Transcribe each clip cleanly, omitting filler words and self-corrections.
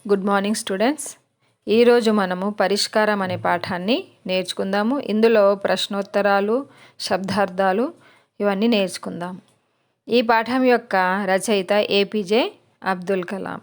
Good morning students. ఈరోజు మనము పరిష్కారం అనే పాఠాన్ని నేర్చుకుందాము. ఇందులో ప్రశ్నోత్తరాలు, శబ్దార్థాలు ఇవన్నీ నేర్చుకుందాం. ఈ పాఠం యొక్క రచయిత ఏపీజే అబ్దుల్ కలాం.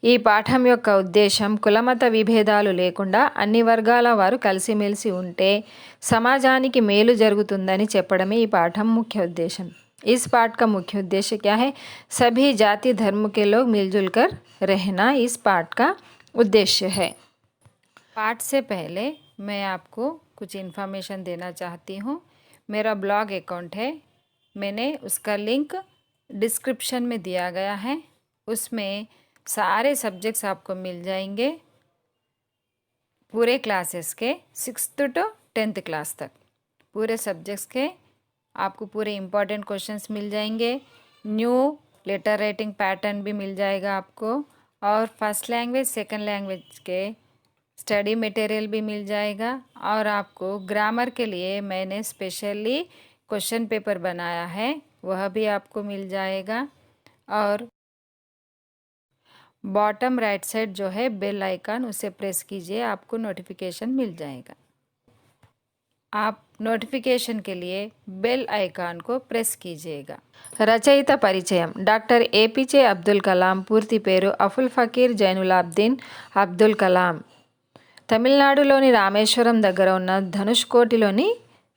ఈ పాఠం యొక్క ఉద్దేశం కులమత విభేదాలు లేకుండా అన్ని వర్గాల వారు కలిసిమెలిసి ఉంటే సమాజానికి మేలు జరుగుతుందని చెప్పడమే ఈ పాఠం ముఖ్య ఉద్దేశం. इस पाठ का मुख्य उद्देश्य क्या है? सभी जाति धर्म के लोग मिलजुल कर रहना इस पाठ का उद्देश्य है. पाठ से पहले मैं आपको कुछ इन्फॉर्मेशन देना चाहती हूँ. मेरा ब्लॉग अकाउंट है, मैंने उसका लिंक डिस्क्रिप्शन में दिया गया है. उसमें सारे सब्जेक्ट्स आपको मिल जाएंगे, पूरे क्लासेस के 6th to 10th क्लास तक पूरे सब्जेक्ट्स के आपको पूरे इम्पॉर्टेंट क्वेश्चंस मिल जाएंगे. न्यू लेटर राइटिंग पैटर्न भी मिल जाएगा आपको, और फर्स्ट लैंग्वेज सेकंड लैंग्वेज के स्टडी मटेरियल भी मिल जाएगा. और आपको ग्रामर के लिए मैंने स्पेशली क्वेश्चन पेपर बनाया है, वह भी आपको मिल जाएगा. और बॉटम राइट साइड जो है बेल आइकन, उसे प्रेस कीजिए, आपको नोटिफिकेशन मिल जाएगा. आप नोटिफिकेशन के लिए बेल आइकॉन को प्रेस कीजिएगा. రచయిత పరిచయం. Doctor APJ Abdul Kalam. పూర్తి పేరు అబుల్ ఫకీర్ జైనులాబ్దీన్ అబ్దుల్ కలాం. తమిళనాడులోని రామేశ్వరం దగ్గర ఉన్న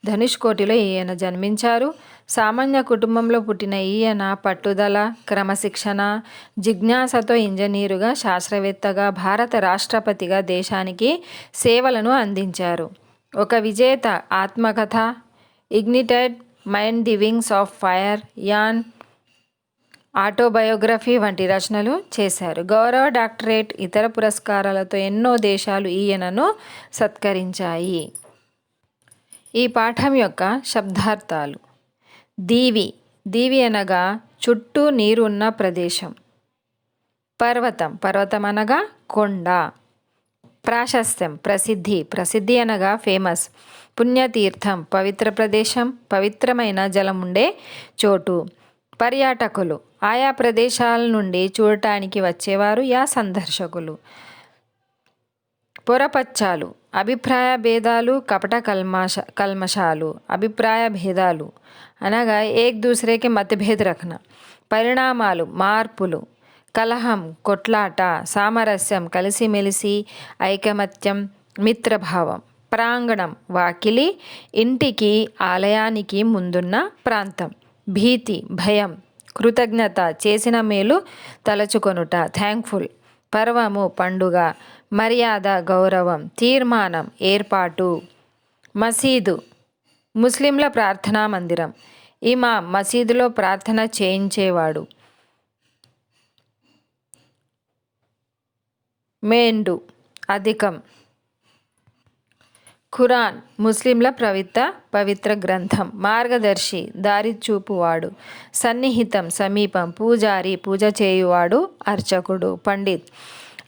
ధనుష్కోటిలో ఈయన జన్మించారు. సామాన్య కుటుంబంలో పుట్టిన ఈయన పట్టుదల, క్రమశిక్షణ, జిజ్ఞాసతో ఇంజనీరుగా, శాస్త్రవేత్తగా, భారత రాష్ట్రపతిగా దేశానికి సేవలను అందించారు. ఒక విజేత ఆత్మకథ ignited mind the wings of fire, an autobiography వంటి రచనలు చేశారు. గౌరవ డాక్టరేట్, ఇతర పురస్కారాలతో ఎన్నో దేశాలు ఈయనను సత్కరించాయి. ఈ పాఠం యొక్క శబ్దార్థాలు. దీవి. దీవి అనగా చుట్టూ నీరున్న ప్రదేశం. పర్వతం. పర్వతం అనగా కొండ. ప్రాశస్త్యం. ప్రసిద్ధి. ప్రసిద్ధి అనగా ఫేమస్. పుణ్యతీర్థం. పవిత్ర ప్రదేశం, పవిత్రమైన జలం ఉండే చోటు. పర్యాటకులు. ఆయా ప్రదేశాల నుండి చూడటానికి వచ్చేవారు యా సందర్శకులు. పొరపచ్చాలు. అభిప్రాయ భేదాలు, కపట కల్మషాలు. అభిప్రాయ భేదాలు అనగా ఏక్ దూసరేకి మతభేద రఖనా. పరిణామాలు. మార్పులు. కలహం, కొట్లాట. సామరస్యం, కలిసిమెలిసి, ఐకమత్యం, మిత్రభావం. ప్రాంగణం. వాకిలి, ఇంటికి, ఆలయానికి ముందున్న ప్రాంతం. భీతి, భయం. కృతజ్ఞత, చేసిన మేలు తలచుకొనుట, థ్యాంక్ఫుల్. పర్వము, పండుగ. మర్యాద, గౌరవం. తీర్మానం, ఏర్పాటు. మసీదు, ముస్లింల ప్రార్థనా మందిరం. ఇమాం, మసీదులో ప్రార్థన చేయించేవాడు. మెండు, అధికం. ఖురాన్, ముస్లింల పవిత్ర గ్రంథం. మార్గదర్శి, దారి చూపువాడు. సన్నిహితం, సమీపం. పూజారి, పూజ చేయువాడు, అర్చకుడు. పండిత్,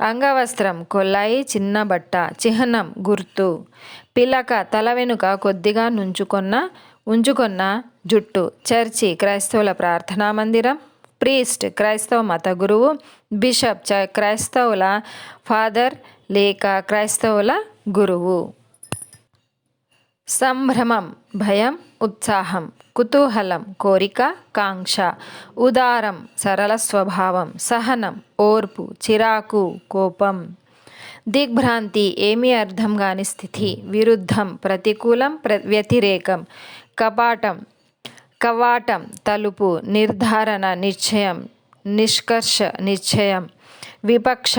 అంగవస్త్రం, కొల్లాయి, చిన్న బట్ట. చిహ్నం, గుర్తు. పిలక, తల వెనుక కొద్దిగా ఉంచుకొన్న జుట్టు. చర్చి, క్రైస్తవుల ప్రార్థనా మందిరం. ప్రీస్ట్, క్రైస్తవ మత గురువు. బిషప్, క్రైస్తవుల ఫాదర్ లేక క్రైస్తవుల గురువు. సంభ్రమం, భయం, ఉత్సాహం. కుతూహలం, కోరిక, కాంక్ష. ఉదారం, సరళ స్వభావం. సహనం, ఓర్పు. చిరాకు, కోపం. దిగ్భ్రాంతి, ఏమీ అర్థం కాని స్థితి. విరుద్ధం, ప్రతికూలం, వ్యతిరేకం. కవాటం, తలుపు. నిర్ధారణ, నిశ్చయం. నిష్కర్ష, నిశ్చయం. విపక్ష,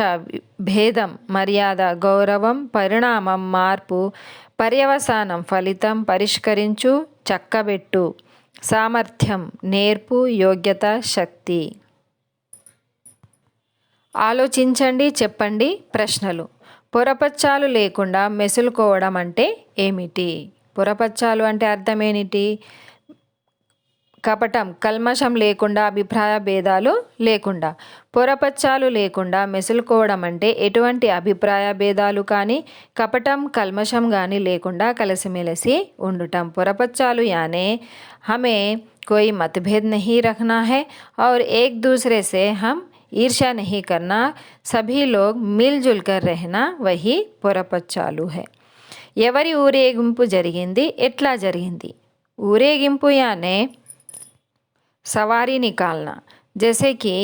భేదం. మర్యాద, గౌరవం. పరిణామం, మార్పు. పర్యవసానం, ఫలితం. పరిష్కరించు, చక్కబెట్టు. సామర్థ్యం, నేర్పు, యోగ్యత, శక్తి. ఆలోచించండి, చెప్పండి. ప్రశ్నలు. పొరపచ్చాలు లేకుండా మెసులుకోవడం అంటే ఏమిటి? పొరపచ్చాలు అంటే అర్థం ఏమిటి? కపటం, కల్మషం లేకుండా, అభిప్రాయ భేదాలు లేకుండా. పొరపచ్చాలు లేకుండా మెసులుకోవడం అంటే ఎటువంటి అభిప్రాయ భేదాలు కానీ, కపటం, కల్మషం కానీ లేకుండా కలిసిమెలిసి ఉండటం. పొరపచ్చాలు యానే हमें कोई मतभेद नहीं रखना है और एक दूसरे से हम ईर्ष्या नहीं करना, सभी लोग मिलजुल कर रहना वही పొరపచ్చాలు है. ఎవరి ఊరేగింపు జరిగింది, ఎట్లా జరిగింది? ఊరేగింపు यानी सवारी निकालना. जैसे कि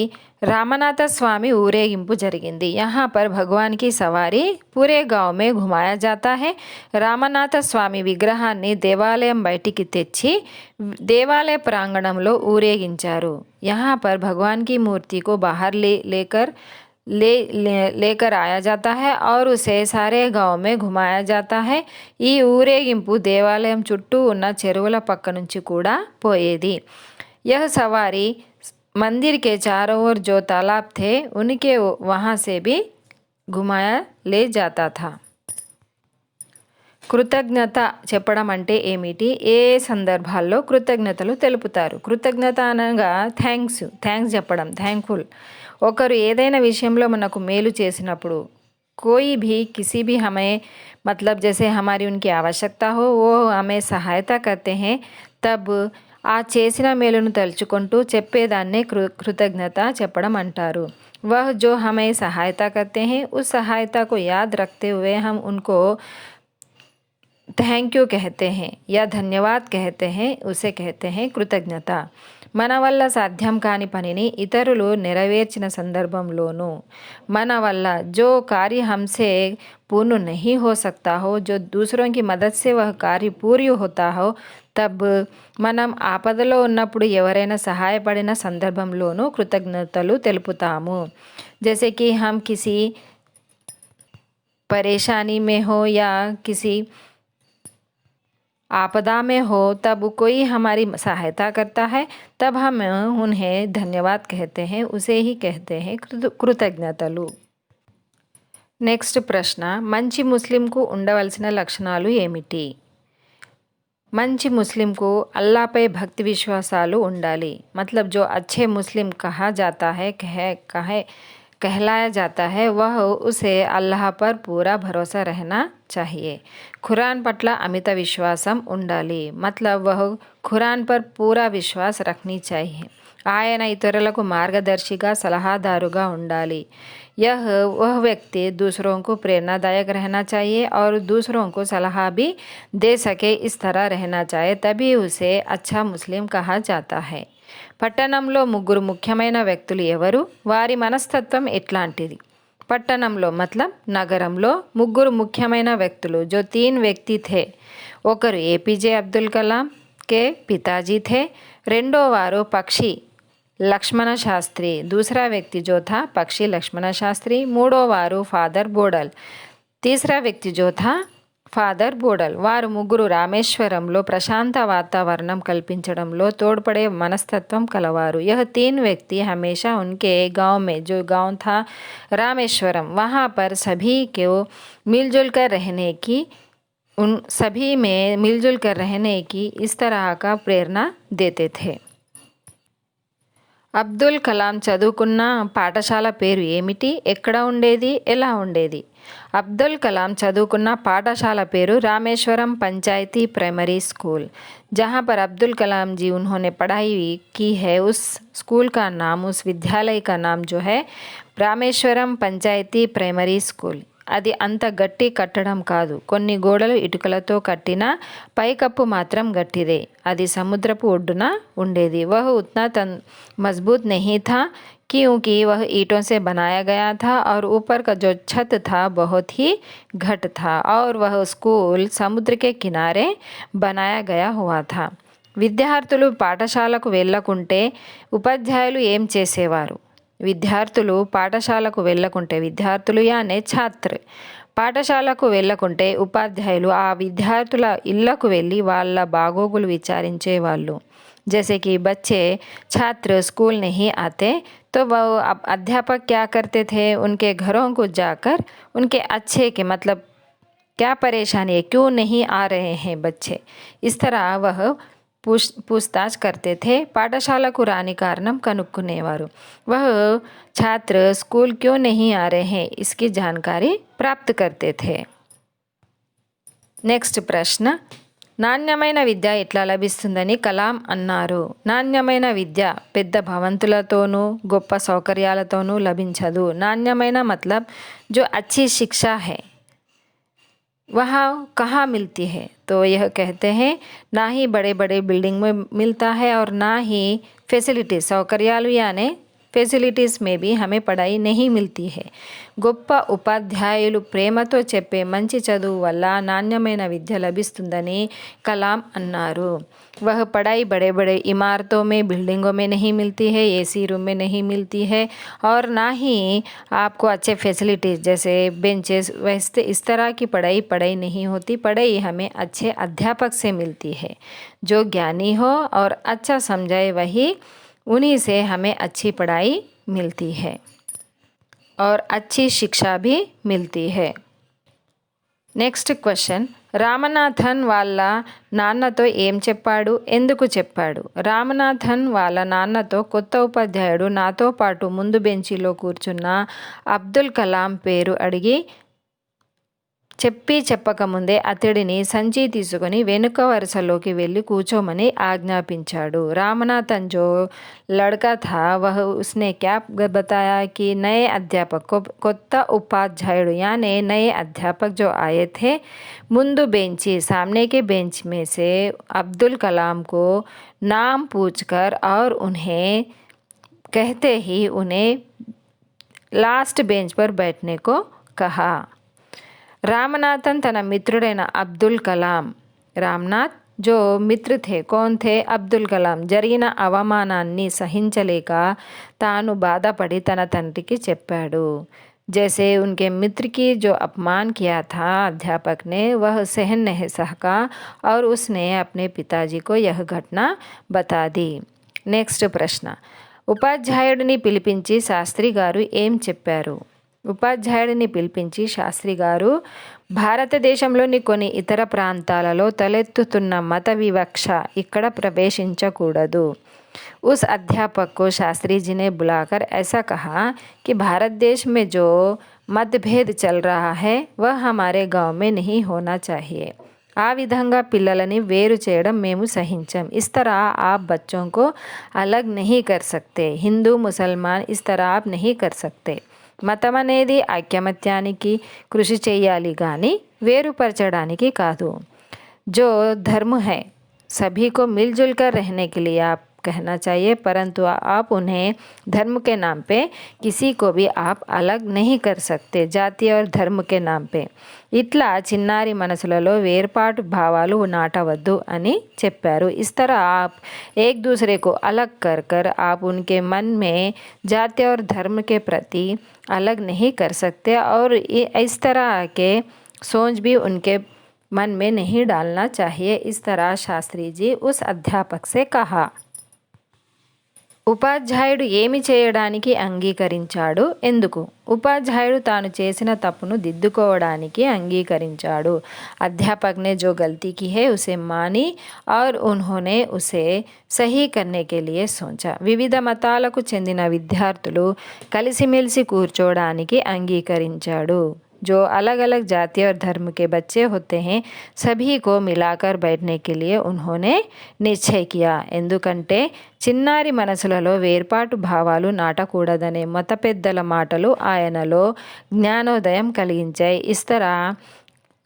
रामनाथ स्वामी ఊరేగింపు జరిగింది. यहाँ पर भगवान की सवारी पूरे गांव में घुमाया जाता है. రామనాథ స్వామి విగ్రహాన్ని దేవాలయం బయటికి తెచ్చి దేవాలయ ప్రాంగణంలో ఊరేగించారు. यहाँ पर भगवान की मूर्ति को बाहर लेकर आया जाता है और उसे सारे गांव में घुमाया जाता है. ఈ ఊరేగింపు దేవాలయం చుట్టూ ఉన్న చెరువుల పక్క నుంచి కూడా పోయేది. यह सवारी मंदिर के चारों ओर जो तालाब थे उनके वहाँ से भी घुमाया ले जाता था. కృతజ్ఞత చెప్పడం అంటే ఏమిటి? ఏ సందర్భాల్లో కృతజ్ఞతలు తెలుపుతారు? కృతజ్ఞత అనగా థ్యాంక్స్ చెప్పడం, థ్యాంక్ఫుల్. ఒకరు ఏదైనా విషయంలో మనకు మేలు చేసినప్పుడు कोई भी किसी भी हमें मतलब जैसे हमारी उनकी आवश्यकता हो वो हमें सहायता करते हैं, तब ఆ చేసిన మేలును తలుచుకుంటూ చెప్పేదాన్నే కృతజ్ఞత చెప్పడం అంటారు. वह जो हमें सहायता करते हैं उस सहायता को याद रखते हुए हम उनको थैंक यू कहते हैं या धन्यवाद कहते हैं, उसे कहते हैं కృతజ్ఞత. మన వల్ల సాధ్యం కాని పనిని ఇతరులు నెరవేర్చిన సందర్భంలోనూ, మన వల్ల जो कार्य हमसे पूर्ण नहीं हो सकता हो, जो दूसरों की मदद से वह कार्य पूर्ण होता हो, तब మనం ఆపదలో ఉన్నప్పుడు ఎవరైనా సహాయపడిన సందర్భంలోనూ కృతజ్ఞతలు తెలుపుతాము. जैसे कि हम किसी परेशानी में हो या किसी आपदा में हो, तब कोई हमारी सहायता करता है, तब हम उन्हें धन्यवाद कहते हैं, उसे ही कहते हैं కృతజ్ఞతలు. నెక్స్ట్ ప్రశ్న, మంచి ముస్లింకు ఉండవలసిన లక్షణాలు ఏమిటి? మంచి ముస్లింకు అల్లాపై భక్తి విశ్వాసాలు ఉండాలి. मतलब जो अच्छे मुस्लिम कहा जाता है कहलाया जाता है, वह उसे अल्लाह पर पूरा भरोसा रहना चाहिए. ఖురాన్ పట్ల అమిత విశ్వాసం ఉండాలి. मतलब वह ఖురాన్ पर पूरा विश्वास रखनी चाहिए. ఆయన ఇతరులకు మార్గదర్శిగా సలహాదారుగా ఉండాలి. वह व्यक्ति दूसरों को प्रेरणादायक रहना चाहिए और दूसरों को सलाह भी दे सके, इस तरह रहना चाहिए, तभी उसे अच्छा मुस्लिम कहा जाता है. పట్టణంలో ముగ్గురు ముఖ్యమైన వ్యక్తులు ఎవరు? వారి మనస్తత్వం ఎట్లాంటిది? పట్టణంలో मतलब నగరంలో ముగ్గురు ముఖ్యమైన వ్యక్తులు जो 3 వ్యక్తి थे. ఒకరు ఏపీజే అబ్దుల్ కలాం के पिताजी थे. రెండో వారు పక్షి लक्ष्मण शास्त्री, दूसरा व्यक्ति जो था पक्षी लक्ष्मण शास्त्री. మూడో వారు ఫాదర్ బోడల్, तीसरा व्यक्ति जो था ఫాదర్ బోడల్. వారు ముగ్గురు రామేశ్వరంలో ప్రశాంత వాతావరణం కల్పించడంలో తోడ్పడే మనస్తత్వం కలవారు. यह 3 व्यक्ति हमेशा उनके गांव में, जो गांव था रामेश्वरम, वहाँ पर सभी को मिलजुल कर रहने की सभी में मिलजुल कर रहने की इस तरह का प्रेरणा देते थे. అబ్దుల్ కలాం చదువుకున్న పాఠశాల పేరు ఏమిటి? ఎక్కడ ఉండేది? ఎలా ఉండేది? అబ్దుల్ కలాం చదువుకున్న పాఠశాల పేరు रामेश्वरम पंचायती प्राइमरी स्कूल. जहाँ पर अब्दुल कलाम जी उन्होंने पढ़ाई की है, उस स्कूल का नाम, उस विद्यालय का नाम जो है रामेश्वरम पंचायती प्राइमरी स्कूल. అది అంత గట్టి కట్టడం కాదు, కొన్ని గోడలు ఇటుకలతో కట్టిన పైకప్పు మాత్రం గట్టిదే. అది సముద్రపు ఒడ్డున ఉండేది. वह उतना मजबूत नहीं था क्योंकि वह ईंटों से बनाया गया था और ऊपर का जो छत था बहुत ही घट था और वह स्कूल समुद्र के किनारे बनाया गया हुआ था. విద్యార్థులు పాఠశాలకు వెళ్ళకుంటే ఉపాధ్యాయులు ఏం చేసేవారు? విద్యార్థులు పాఠశాలకు వెళ్ళకుంటే, విద్యార్థులు యానే ఛాత్ర పాఠశాలకు వెళ్ళకుంటే ఉపాధ్యాయులు ఆ విద్యార్థుల ఇళ్లకు వెళ్ళి వాళ్ళ బాగోగులు విచారించేవాళ్ళు. जैसे कि बच्चे छात्र स्कूल नहीं आते तो वह अध्यापक क्या करते थे, उनके घरों को जाकर उनके अच्छे के मतलब क्या परेशानी है, क्यों नहीं आ रहे हैं बच्चे, इस तरह वह पूछताछ करते थे. పాఠశాలకు రాని కారణం కనుక్కునేవారు. वह छात्र स्कूल क्यों नहीं आ रहे हैं इसकी जानकारी प्राप्त करते थे. నెక్స్ట్ ప్రశ్న, నాణ్యమైన విద్య ఇట్లా లభిస్తుందని కలాం అన్నారు. నాణ్యమైన విద్య పెద్ద భవంతులతోనూ గొప్ప సౌకర్యాలతోనూ లభించదు. నాణ్యమైన मतलब जो अच्छी शिक्षा है वह कहाँ मिलती है? तो यह कहते हैं ना ही बड़े बड़े बिल्डिंग में मिलता है और ना ही फैसिलिटीज़ సౌకర్యాలు यानी ఫెసిలిటీస్ మే బీ హమే పढ़ाई नहीं मिलती है. గొప్ప ఉపాధ్యాయులు ప్రేమతో చెప్పే మంచి చదువు వల్ల నాణ్యమైన విద్య లభిస్తుందని కలాం అన్నారు. वह पढ़ाई बड़े बड़े इमारतों में बिल्डिंगों में नहीं मिलती है, एसी रूम में नहीं मिलती है और ना ही आपको अच्छे फैसिलिटीज़ जैसे बेंचेस वैसे इस तरह की पढ़ाई नहीं होती. पढ़ाई हमें अच्छे अध्यापक से मिलती है. जो ज्ञानी हो और अच्छा समझाए वही उन्हीं से हमें अच्छी पढ़ाई मिलती है और अच्छी शिक्षा भी मिलती है. నెక్స్ట్ క్వశ్చన్, రామనాథన్ వాళ్ళ నాన్నతో ఏం చెప్పాడు, ఎందుకు చెప్పాడు? రామనాథన్ వాళ్ళ నాన్నతో కొత్త ఉపాధ్యాయుడు నాతో పాటు ముందు బెంచీలో కూర్చున్న అబ్దుల్ కలాం పేరు అడిగి చెప్పకముందే అతడిని సంచి తీసుకొని వెనుక వరుసలోకి వెళ్ళి కూర్చోమని ఆజ్ఞాపించాడు. రామనాథన్ जो लड़का था वह उसने क्या बताया कि नए अध्यापक को కొత్త उपाध्यायुడు यानी नए अध्यापक जो आए थे मुंदु बेंची सामने के बेंच में से अब्दुल कलाम को नाम पूछकर और उन्हें कहते ही उन्हें लास्ट बेंच पर बैठने को कहा. रामनाथन तन मित्रुडैन अब्दुल कलाम रामनाथ जो मित्र थे कौन थे अब्दुल कलाम జరిగిన అవమానాన్ని సహించలేక తాను బాధపడి తన తండ్రికి చెప్పాడు. जैसे उनके मित्र की जो अपमान किया था अध्यापक ने वह सहन नहीं सका और उसने अपने पिताजी को यह घटना बता दी. నెక్స్ట్ ప్రశ్న, ఉపాధ్యాయుడిని పిలిపించి శాస్త్రి గారు ఏం చెప్పారు? ఉపాధ్యాయుడిని పిలిపించి శాస్త్రి గారు భారతదేశంలోని కొన్ని ఇతర ప్రాంతాలలో తలెత్తుతున్న మత వివక్ష ఇక్కడ ప్రవేశించకూడదు. उस अध्यापक को शास्त्री जी ने बुलाकर ऐसा कहा कि भारत देश में जो मतभेद चल रहा है वह हमारे गांव में नहीं होना चाहिए. ఆ విధంగా పిల్లలని వేరు చేయడం మేము సహించం. इस तरह आप बच्चों को अलग नहीं कर सकते. हिंदू मुसलमान इस तरह आप नहीं कर सकते. మతం అనేది ఐక్యమత్యానికి కృషి చేయాలి కానీ వేరుపరచడానికి కాదు. जो धर्म है सभी को मिलजुल कर रहने के लिए आप कहना चाहिए, परंतु आप उन्हें धर्म के नाम पे किसी को भी आप अलग नहीं कर सकते जाति और धर्म के नाम पे. ఇట్లా చిన్నారి మనసులలో వేర్పాటు భావాలు నాటవద్దు అని చెప్పారు. इस तरह आप एक दूसरे को अलग कर कर आप उनके मन में जाति और धर्म के प्रति अलग नहीं कर सकते और इस तरह के सोच भी उनके मन में नहीं डालना चाहिए. इस तरह शास्त्री जी उस अध्यापक से कहा. ఉపాధ్యాయుడు ఏమి చేయడానికి అంగీకరించాడు, ఎందుకు? ఉపాధ్యాయుడు తాను చేసిన తప్పును దిద్దుకోవడానికి అంగీకరించాడు. अध्यापक ने जो गलती की है उसे मानी और उन्होंने उसे सही करने के लिए सोचा. వివిధ మతాలకు చెందిన విద్యార్థులు కలిసిమెలిసి కూర్చోవడానికి అంగీకరించాడు. जो अलग अलग जाति और धर्म के बच्चे होते हैं सभी को मिलाकर बैठने के लिए उन्होंने निश्चय किया. ఎందుకంటే చిన్నారి మనసులలో వేర్పాటు భావాలు నాటకూడదనే మత పెద్దల మాటలు ఆయనలో జ్ఞానోదయం కలిగించాయి. इस तरह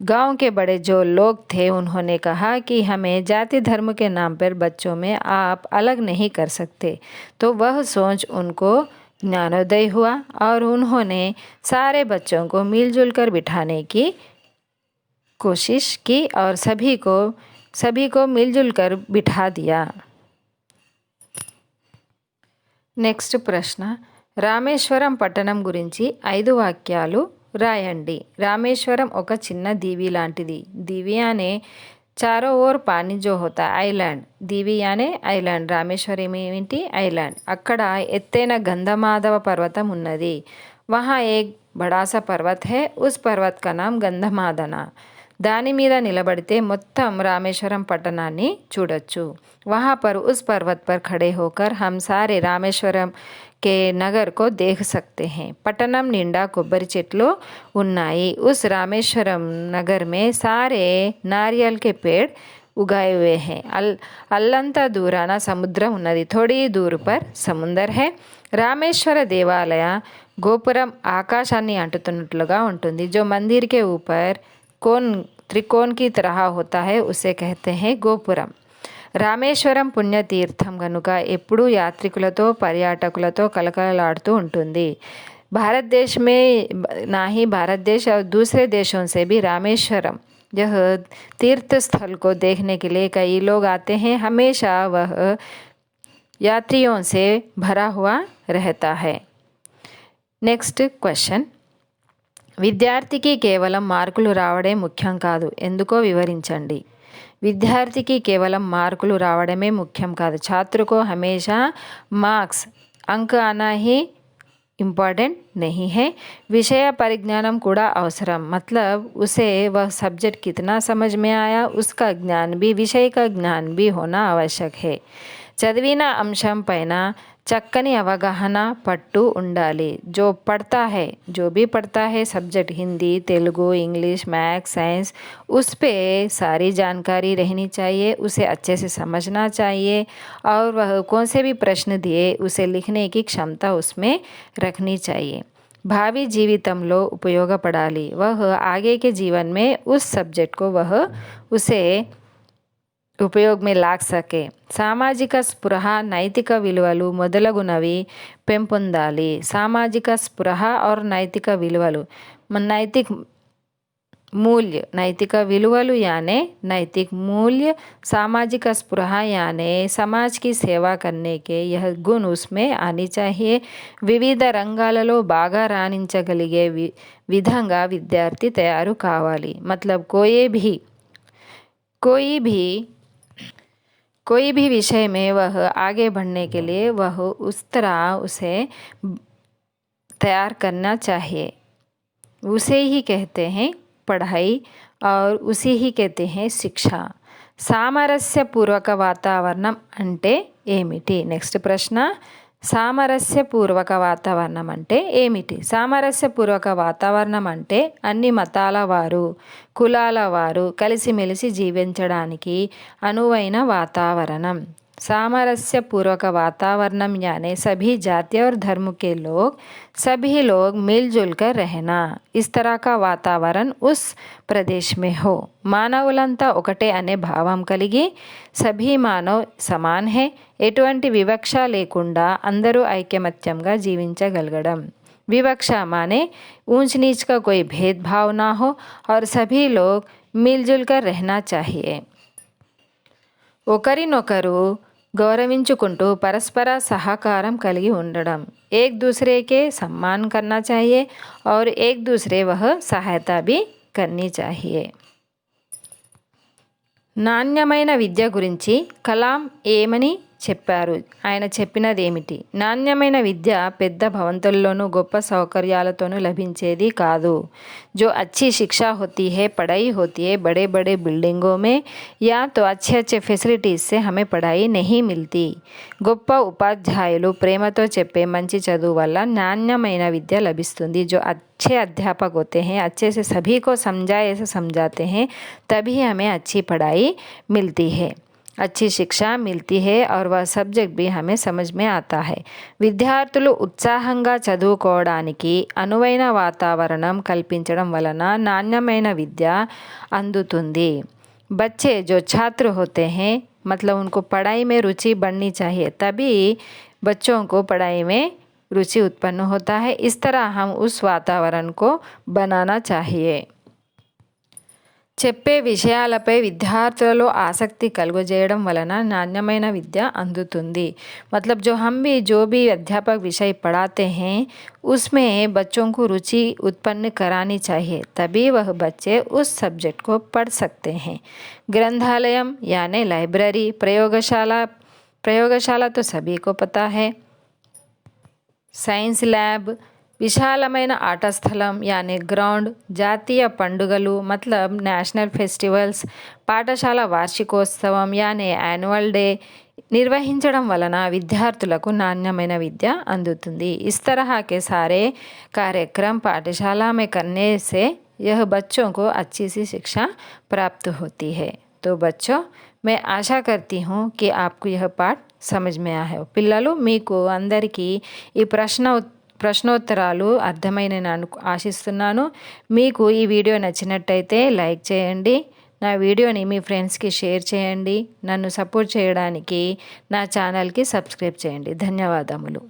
गांव के बड़े जो लोग थे उन्होंने कहा कि हमें जाति धर्म के नाम पर बच्चों में आप अलग नहीं कर सकते. तो वह सोच उनको ज्ञानोदय हुआ और उन्होंने सारे बच्चों को मिलजुल कर बिठाने की कोशिश की और सभी को मिलजुल कर बिठा दिया. నెక్స్ట్ ప్రశ్న, రామేశ్వరం పట్టణం గురించి 5 వాక్యాలు రాయండి. రామేశ్వరం ఒక చిన్న దీవి లాంటిది. దీవి అనే चारों ओर पानी जो होता है ఐలాండ్. దీవి అనే ఐలాండ్. రామేశ్వరం ఏమిటి? ఐలాండ్. అక్కడ ఎత్తైన గంధమాధవ పర్వతం ఉన్నది. वहाँ एक बड़ा सा पर्वत है. उस पर्वत का नाम గంధమాదన. దాని మీద నిలబడితే మొత్తం రామేశ్వరం పట్టణాన్ని చూడొచ్చు. वहाँ पर उस पर्वत पर खड़े होकर हम सारे रामेश्वरम के नगर को देख सकते हैं. పట్టణం నిండా కొబ్బరి చెట్లు ఉన్నాయి. उस रामेश्वरम नगर में सारे नारियल के पेड़ उगाए हुए हैं। అల్లంత దూరాన సముద్రం ఉన్నది, थोड़ी दूर पर समुंदर है। రామేశ్వర దేవాలయ గోపురం ఆకాశాన్ని అంటుతున్నట్లుగా ఉంటుంది। जो मंदिर के ऊपर कोन त्रिकोण की तरह होता है उसे कहते हैं గోపురం। రామేశ్వరం పుణ్యతీర్థం కనుక ఎప్పుడూ యాత్రికులతో పర్యాటకులతో కలకలలాడుతూ ఉంటుంది। भारत देश में ना ही भारत देश और दूसरे देशों से भी रामेश्वरम यह तीर्थ स्थल को देखने के लिए कई लोग आते हैं। हमेशा वह यात्रियों से भरा हुआ रहता है। నెక్స్ట్ క్వశ్చన్, విద్యార్థికి కేవలం మార్కులు రావడే ముఖ్యం కాదు, ఎందుకో వివరించండి। విద్యార్థికి కేవలం మార్కులు రావడమే ముఖ్యం కాదు, छात्र को हमेशा मार्क्स अंक आना ही इम्पॉर्टेंट नहीं है। विषय परिज्ञानम కూడా అవసరం, मतलब उसे वह सब्जेक्ट कितना समझ में आया उसका ज्ञान भी, विषय का ज्ञान भी होना आवश्यक है। చదివిన అంశం పైన చక్కని అవగాహన పట్టు ఉండాలి। जो पढ़ता है, जो भी पढ़ता है subject, Hindi Telugu English maths science, उस पे सारी जानकारी रहनी चाहिए, उसे अच्छे से समझना चाहिए और वह कौन से भी प्रश्न दिए उसे लिखने की क्षमता उसमें रखनी चाहिए। भावी జీవితంలో ఉపయోగపడాలి, वह आगे के जीवन में उस सब्जेक्ट को वह उसे ఉపయోగ में लाग सके। సామాజిక స్పృహ నైతిక విలువలు మొదలగునవి పెంపొందాలి। సామాజిక స్పృహ और నైతిక విలువలు, नैतिक मूल्य, नैतिक विलुवलु यानी नैतिक मूल्य, सामाजिक स्पृह यानी समाज की सेवा करने के यह गुण उसमें आनी चाहिए। विविध రంగాలలో బాగా రాణించగలిగే విధంగా విద్యార్థి తయారు కావాలి। मतलब कोई भी विषय में वह आगे बढ़ने के लिए वह उस तरह उसे तैयार करना चाहिए। उसे ही कहते हैं पढ़ाई और उसी ही कहते हैं शिक्षा। సామరస్యపూర్వక వాతావరణం అంటే ఏమిటి? నెక్స్ట్ ప్రశ్న, సామరస్యపూర్వక వాతావరణం అంటే ఏమిటి? సామరస్యపూర్వక వాతావరణం అంటే అన్ని మతాల వారు కులాల వారు కలిసిమెలిసి జీవించడానికి అనువైన వాతావరణం। सामरस्यपूर्वक वातावरण यानी सभी जाति और धर्म के लोग, सभी लोग मिलजुल कर रहना, इस तरह का वातावरण उस प्रदेश में हो। మానవులంతా ఒకటే అనే భావం కలిగి సభీ మానవ్ సమాన్ హే, ఎటువంటి వివక్ష లేకుండా అందరూ ఐకమత్యంగా జీవించగలగడం। विवक्षा माने ऊंच नीच का कोई भेदभाव ना हो और सभी लोग मिलजुल कर रहना चाहिए। ఒకరినొకరు गौरविंचुకుంటూ परस्पर सहकारम కలిగి ఉండడం। एक दूसरे के सम्मान करना चाहिए और एक दूसरे वह सहायता भी करनी चाहिए। నాణ్యమైన విద్య గురించి కలాం ఏమని చెప్పారు? ఆయన చెప్పినదేమిటి? నాణ్యమైన విద్య పెద్ద భవంతుల్లోనూ గొప్ప సౌకర్యాలతోనూ లభించేది కాదు। जो अच्छी शिक्षा होती है, पढ़ाई होती है बड़े बड़े बिल्डिंगों में या तो अच्छे अच्छे फैसिलिटीज से हमें पढ़ाई नहीं मिलती। గొప్ప ఉపాధ్యాయులు ప్రేమతో చెప్పే మంచి చదువు వల్ల నాణ్యమైన విద్య లభిస్తుంది। जो अच्छे अध्यापक होते हैं, अच्छे से सभी को समझाए ऐसे समझाते हैं, तभी हमें अच्छी पढ़ाई मिलती है, अच्छी शिक्षा मिलती है और वह सब्जेक्ट भी हमें समझ में आता है। విద్యార్థులు ఉత్సాహంగా చదువుకోవడానికి అనువైన వాతావరణం కల్పించడం వలన నాణ్యమైన విద్య అందుతుంది। बच्चे जो छात्र होते हैं, मतलब उनको पढ़ाई में रुचि बढ़नी चाहिए, तभी बच्चों को पढ़ाई में रुचि उत्पन्न होता है। इस तरह हम उस वातावरण को बनाना चाहिए। చెప్పే విషయాలపై విద్యార్థులలో ఆసక్తి కలుగజేయడం వలన నాణ్యమైన విద్య అందుతుంది। मतलब जो भी अध्यापक विषय पढ़ाते हैं उसमें बच्चों को रुचि उत्पन्न करानी चाहिए, तभी वह बच्चे उस सब्जेक्ट को पढ़ सकते हैं। ग्रंथालयम यानी लाइब्रेरी, प्रयोगशाला तो सभी को पता है। साइंस लैब, విశాలమైన ఆట స్థలం యానీ గ్రౌండ్, జాతీయ పండుగలు मतलब నేషనల్ ఫెస్టివల్స్, పాఠశాల వార్షికోత్సవం యానీ యాన్యువల్ డే నిర్వహించడం వలన విద్యార్థులకు నాణ్యమైన విద్య అందుతుంది। इस तरह के सारे कार्यक्रम पाठशाला में करने से यह बच्चों को अच्छी सी शिक्षा प्राप्त होती है। तो बच्चों, मैं आशा करती हूँ कि आपको यह पाठ समझ में आया है। పిల్లలు మీకు అందరికీ ఈ ప్రశ్నోత్తరాలు అర్థమైనని ఆశిస్తున్నాను. మీకు ఈ వీడియో నచ్చినట్టయితే లైక్ చేయండి. నా వీడియోని మీ ఫ్రెండ్స్కి షేర్ చేయండి. నన్ను సపోర్ట్ చేయడానికి నా ఛానల్కి సబ్స్క్రైబ్ చేయండి. ధన్యవాదములు.